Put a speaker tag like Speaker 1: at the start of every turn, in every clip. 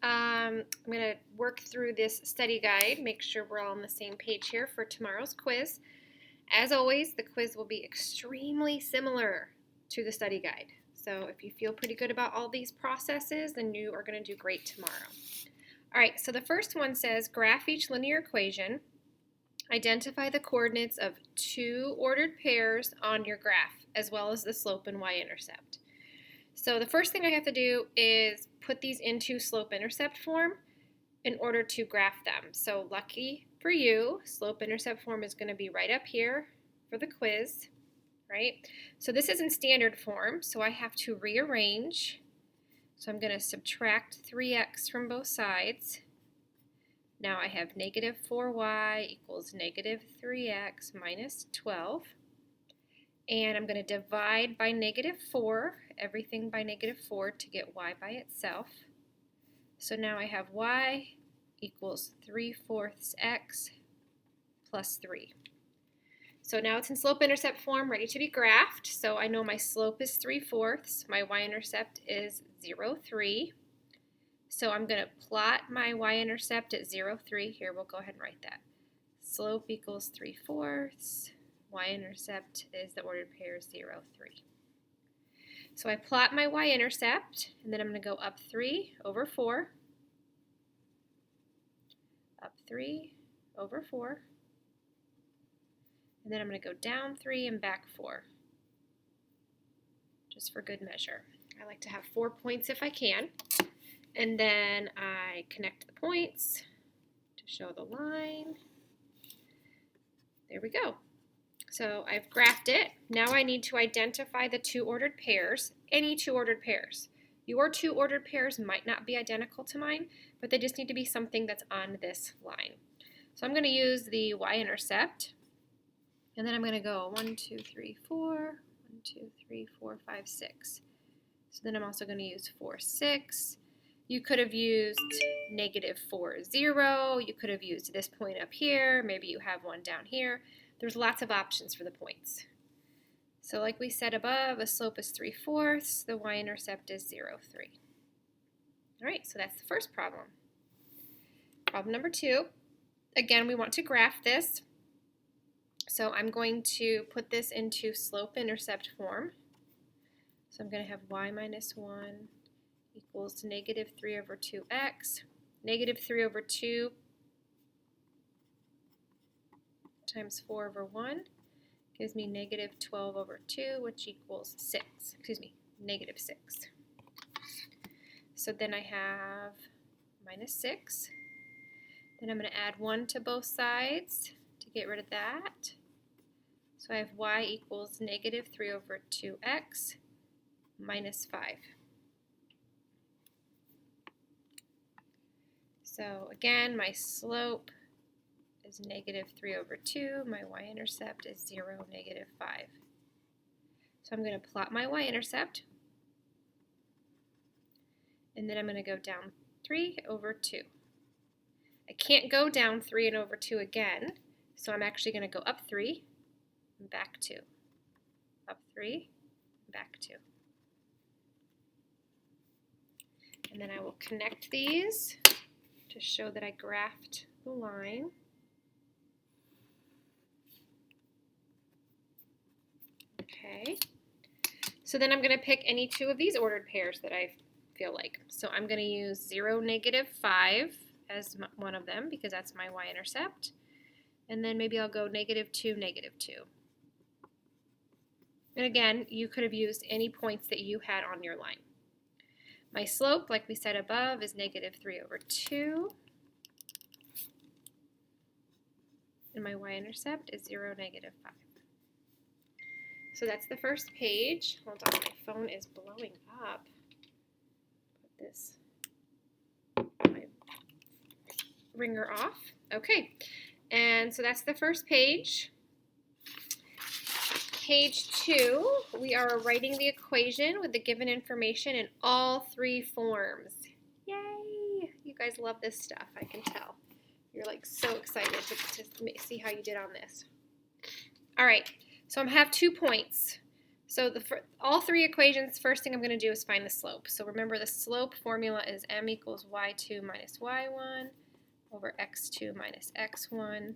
Speaker 1: I'm going to work through this study guide, make sure we're all on the same page here for tomorrow's quiz. As always, the quiz will be extremely similar to the study guide. So if you feel pretty good about all these processes, then you are going to do great tomorrow. All right, so the first one says, graph each linear equation. Identify the coordinates of two ordered pairs on your graph, as well as the slope and y-intercept. So the first thing I have to do is put these into slope-intercept form in order to graph them. So lucky for you, slope-intercept form is going to be right up here for the quiz, right? So this is in standard form, so I have to rearrange. So I'm going to subtract 3x from both sides. Now I have negative 4y equals negative 3x minus 12. And I'm going to divide by negative 4, everything by negative 4 to get y by itself. So now I have y equals 3/4 x plus 3. So now it's in slope-intercept form, ready to be graphed. So I know my slope is 3/4, my y-intercept is 0,3. So I'm going to plot my y-intercept at 0,3. Here, we'll go ahead and write that. Slope equals 3/4. Y-intercept is the ordered pair 0,3. So I plot my y-intercept, and then I'm going to go up 3 over 4, up 3 over 4, and then I'm going to go down 3 and back 4, just for good measure. I like to have 4 points if I can, and then I connect the points to show the line. There we go. So I've graphed it. Now I need to identify the two ordered pairs, any two ordered pairs. Your two ordered pairs might not be identical to mine, but they just need to be something that's on this line. So I'm going to use the y-intercept, and then I'm going to go 1, 2, 3, 4, 1, 2, 3, 4, 5, 6. So then I'm also going to use 4, 6. You could have used negative 4, 0. You could have used this point up here. Maybe you have one down here. There's lots of options for the points. So like we said above, a slope is 3/4, the y-intercept is 0,3. All right, so that's the first problem. Problem number 2, again, we want to graph this. So I'm going to put this into slope-intercept form. So I'm going to have y minus 1 equals negative 3 over 2x. Negative 3 over 2 times 4 over 1 gives me negative 12 over 2, which equals 6. Excuse me, negative 6. So then I have minus 6. Then I'm going to add 1 to both sides to get rid of that. So I have y equals negative 3 over 2x minus 5. So again, my slope is negative 3 over 2. My y-intercept is 0, negative 5. So I'm going to plot my y-intercept, and then I'm going to go down 3 over 2. I can't go down 3 and over 2 again, so I'm actually going to go up 3 and back 2. Up 3 and back 2. And then I will connect these to show that I graphed the line. Okay, so then I'm going to pick any two of these ordered pairs that I feel like. So I'm going to use 0, negative 5 as one of them because that's my y-intercept. And then maybe I'll go negative 2, negative 2. And again, you could have used any points that you had on your line. My slope, like we said above, is negative 3 over 2. And my y-intercept is 0, negative 5. So that's the first page. Hold on, my phone is blowing up. Put this my ringer off. Okay, and so that's the first page. Page 2, we are writing the equation with the given information in all 3 forms. Yay! You guys love this stuff, I can tell. You're like so excited to see how you did on this. All right. So I have 2 points. So for all three equations, first thing I'm going to do is find the slope. So remember the slope formula is m equals y2 minus y1 over x2 minus x1.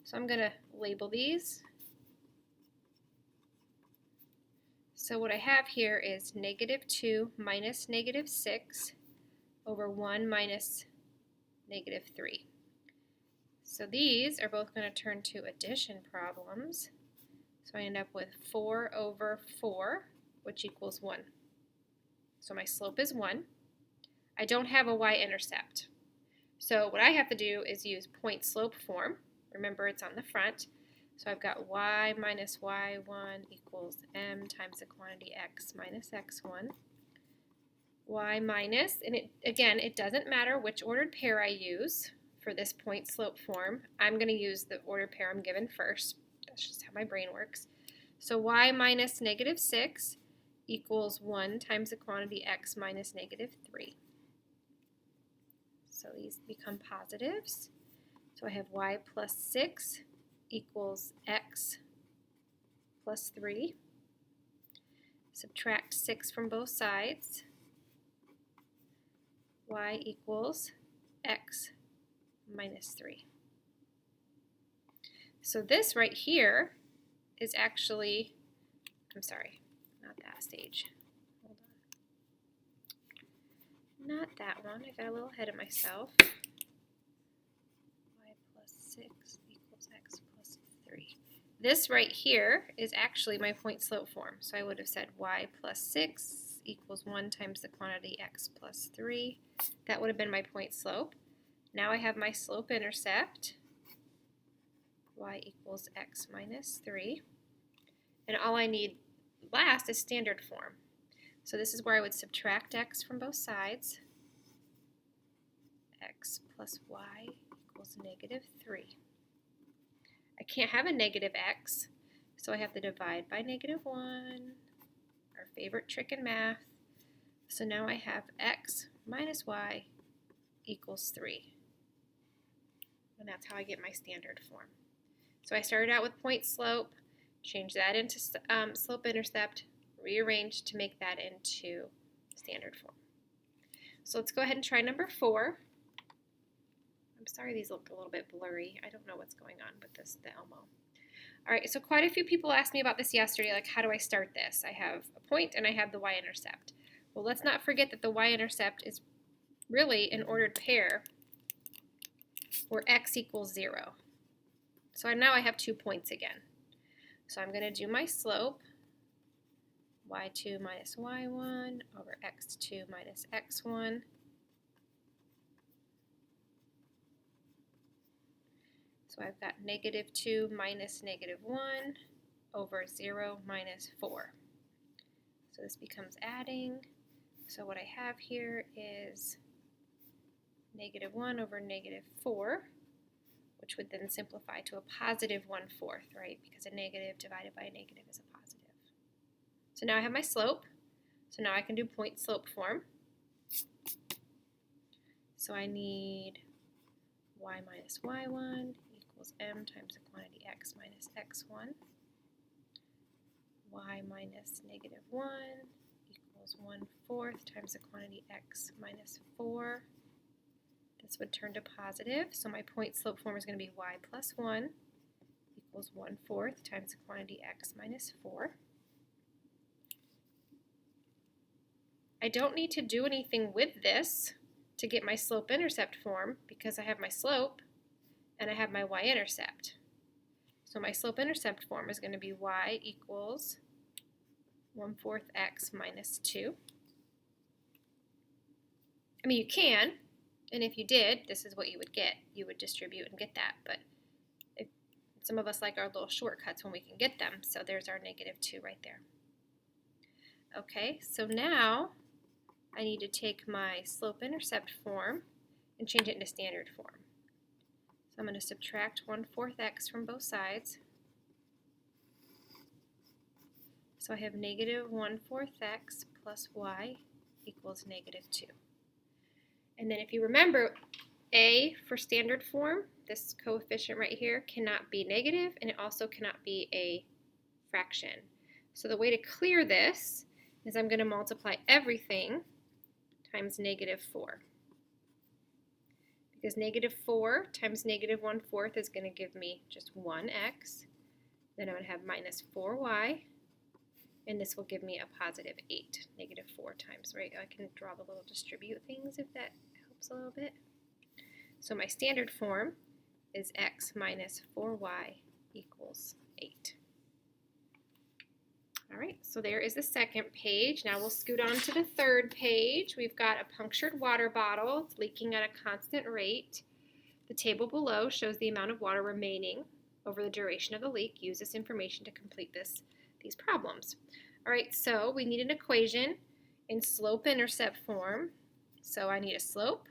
Speaker 1: So I'm going to label these. So what I have here is negative 2 minus negative 6 over 1 minus negative 3. So these are both going to turn to addition problems. So I end up with 4 over 4, which equals 1. So my slope is 1. I don't have a y-intercept. So what I have to do is use point slope form. Remember, it's on the front. So I've got y minus y1 equals m times the quantity x minus x1. Y minus, and it doesn't matter which ordered pair I use for this point slope form. I'm going to use the ordered pair I'm given first. That's just how my brain works. So y minus negative 6 equals 1 times the quantity x minus negative 3. So these become positives. So I have y plus 6 equals x plus 3. Subtract 6 from both sides. Y equals x minus 3. So this right here is actually, I'm sorry, not that stage. Hold on. Not that one. I got a little ahead of myself. Y plus 6 equals x plus 3. This right here is actually my point slope form. So I would have said y plus 6 equals 1 times the quantity x plus 3. That would have been my point slope. Now I have my slope intercept. Y equals x minus 3. And all I need last is standard form. So this is where I would subtract x from both sides. X plus y equals negative 3. I can't have a negative x, so I have to divide by negative 1, our favorite trick in math. So now I have x minus y equals 3. And that's how I get my standard form. So I started out with point slope, changed that into slope intercept, rearranged to make that into standard form. So let's go ahead and try number 4. I'm sorry these look a little bit blurry. I don't know what's going on with the Elmo. All right, so quite a few people asked me about this yesterday, like how do I start this? I have a point and I have the y-intercept. Well, let's not forget that the y-intercept is really an ordered pair where x equals 0. So now I have 2 points again. So I'm going to do my slope, y2 minus y1 over x2 minus x1. So I've got negative 2 minus negative 1 over 0 minus 4. So this becomes adding. So what I have here is negative 1 over negative 4, which would then simplify to a positive 1/4, right? Because a negative divided by a negative is a positive. So now I have my slope. So now I can do point slope form. So I need y minus y1 equals m times the quantity x minus x1. Y minus negative 1 equals 1/4 times the quantity x minus 4. This would turn to positive, so my point slope form is going to be y plus 1 equals 1/4 times the quantity x minus 4. I don't need to do anything with this to get my slope intercept form because I have my slope and I have my y-intercept. So my slope intercept form is going to be y equals 1/4 x minus 2. I mean, you can, and if you did, this is what you would get. You would distribute and get that, but some of us like our little shortcuts when we can get them, so there's our negative 2 right there. Okay, so now I need to take my slope intercept form and change it into standard form. So I'm going to subtract 1/4 x from both sides. So I have negative 1/4 x plus y equals negative 2. And then if you remember, a for standard form, this coefficient right here cannot be negative, and it also cannot be a fraction. So the way to clear this is I'm going to multiply everything times negative 4. Because negative 4 times negative 1/4 is going to give me just 1x. Then I'm going to have minus 4y. And this will give me a positive 8, negative 4 times, right? I can draw the little distribute things if that helps a little bit. So my standard form is x minus 4y equals 8. All right, so there is the second page. Now we'll scoot on to the third page. We've got a punctured water bottle. It's leaking at a constant rate. The table below shows the amount of water remaining over the duration of the leak. Use this information to complete these problems. All right, so we need an equation in slope-intercept form. So I need a slope,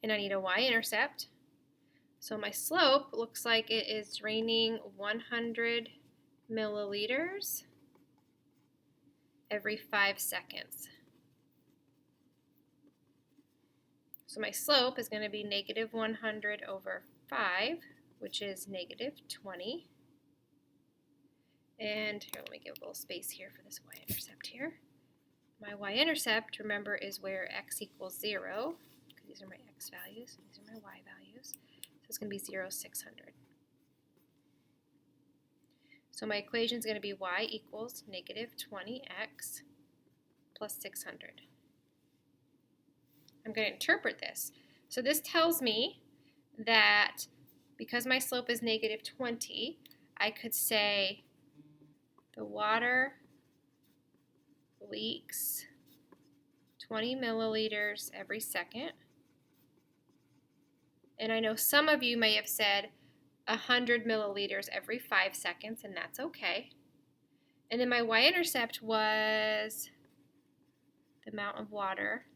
Speaker 1: and I need a y-intercept. So my slope looks like it is draining 100 milliliters every 5 seconds. So my slope is going to be negative 100 over 5, which is negative 20. And here, let me give a little space here for this y-intercept here. My y-intercept, remember, is where x equals 0, because these are my x values, these are my y values. So it's going to be 0, 600. So my equation is going to be y equals negative 20x plus 600. I'm going to interpret this. So this tells me that because my slope is negative 20, I could say the water leaks 20 milliliters every second. And I know some of you may have said 100 milliliters every 5 seconds, and that's okay. And then my y-intercept was the amount of water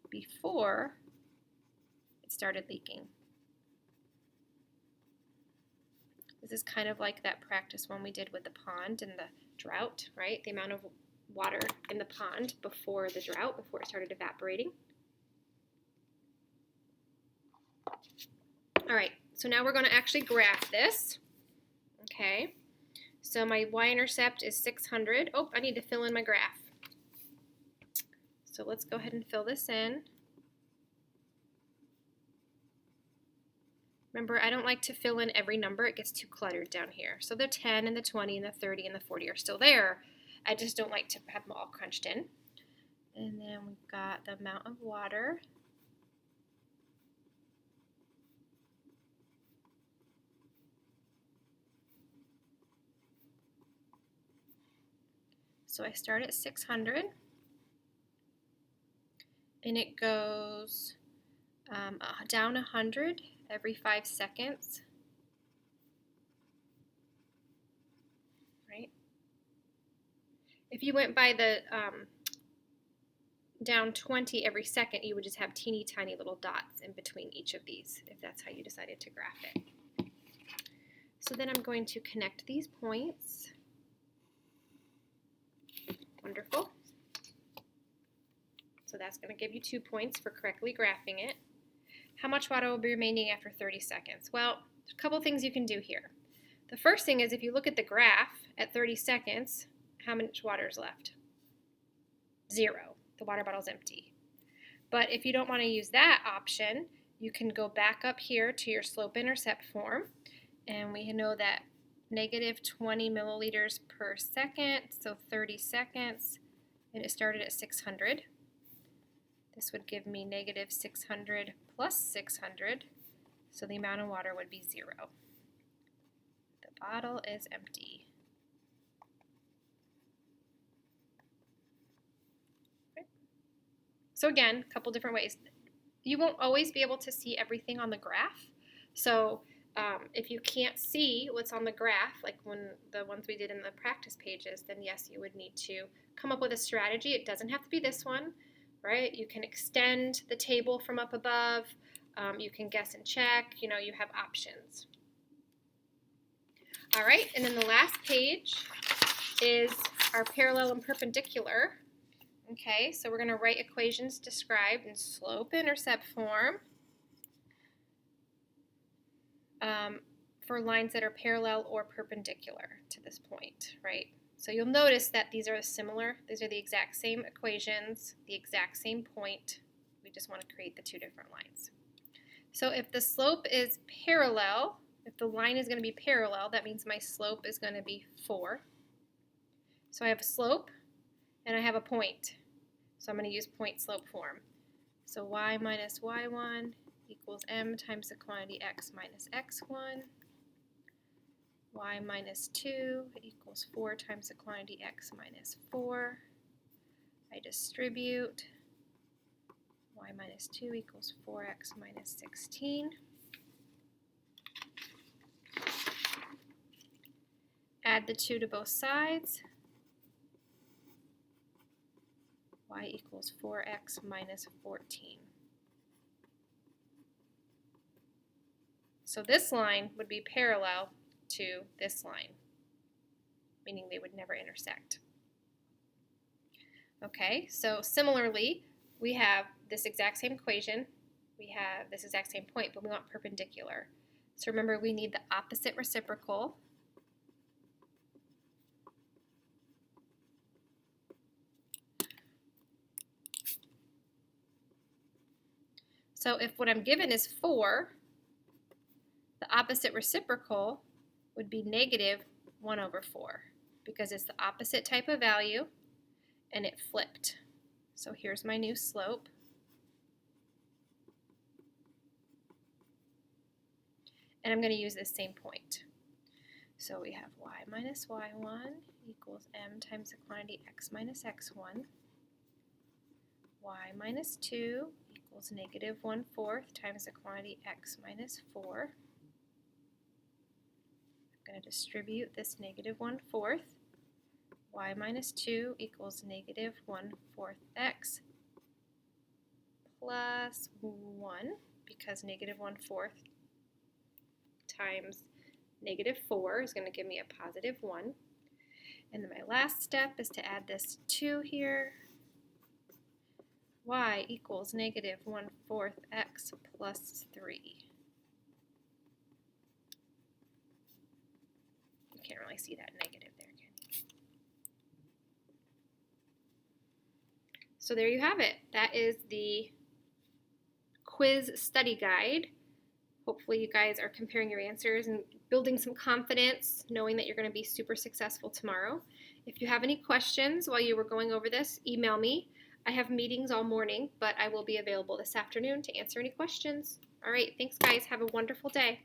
Speaker 1: before it started leaking. This is kind of like that practice one we did with the pond and the drought, right? The amount of water in the pond before the drought, before it started evaporating. All right, so now we're going to actually graph this. Okay, so my y-intercept is 600. Oh, I need to fill in my graph. So let's go ahead and fill this in. Remember, I don't like to fill in every number. It gets too cluttered down here. So the 10 and the 20 and the 30 and the 40 are still there. I just don't like to have them all crunched in. And then we've got the amount of water. So I start at 600. And it goes down 100 every 5 seconds. Right? If you went by the down 20 every second, you would just have teeny tiny little dots in between each of these, if that's how you decided to graph it. So then I'm going to connect these points. Wonderful. So that's going to give you 2 points for correctly graphing it. How much water will be remaining after 30 seconds? Well, there's a couple things you can do here. The first thing is if you look at the graph at 30 seconds, how much water is left? 0. The water bottle's empty. But if you don't want to use that option, you can go back up here to your slope-intercept form, and we know that negative 20 milliliters per second, so 30 seconds, and it started at 600. This would give me negative 600 plus 600, so the amount of water would be 0. The bottle is empty. Okay. So again, a couple different ways. You won't always be able to see everything on the graph, so if you can't see what's on the graph, like the ones we did in the practice pages, then yes, you would need to come up with a strategy. It doesn't have to be this one, right? You can extend the table from up above. You can guess and check. You know, you have options. All right, and then the last page is our parallel and perpendicular. Okay, so we're going to write equations described in slope-intercept form. for lines that are parallel or perpendicular to this point, right? So you'll notice that these are similar. These are the exact same equations, the exact same point. We just want to create the two different lines. So if the slope is parallel, if the line is going to be parallel, that means my slope is going to be 4. So I have a slope and I have a point. So I'm going to use point slope form. So y minus y1 equals m times the quantity x minus x1. Y minus 2 equals 4 times the quantity x minus 4. I distribute. Y minus 2 equals 4x minus 16. Add the 2 to both sides. Y equals 4x minus 14. So this line would be parallel to this line, meaning they would never intersect. Okay, so similarly, we have this exact same equation, we have this exact same point, but we want perpendicular. So remember, we need the opposite reciprocal. So if what I'm given is 4, the opposite reciprocal would be negative 1 over 4 because it's the opposite type of value and it flipped. So here's my new slope. And I'm going to use this same point. So we have y minus y1 equals m times the quantity x minus x1. Y minus 2 equals negative 1/4 times the quantity x minus 4. I'm going to distribute this negative 1/4. Y minus 2 equals negative 1/4 x plus 1, because negative 1/4 times negative 4 is going to give me a positive 1. And then my last step is to add this 2 here. Y equals negative 1/4 x plus 3. You can't really see that negative there, can you? So there you have it. That is the quiz study guide. Hopefully you guys are comparing your answers and building some confidence, knowing that you're going to be super successful tomorrow. If you have any questions while you were going over this, email me. I have meetings all morning, but I will be available this afternoon to answer any questions. All right, thanks guys. Have a wonderful day.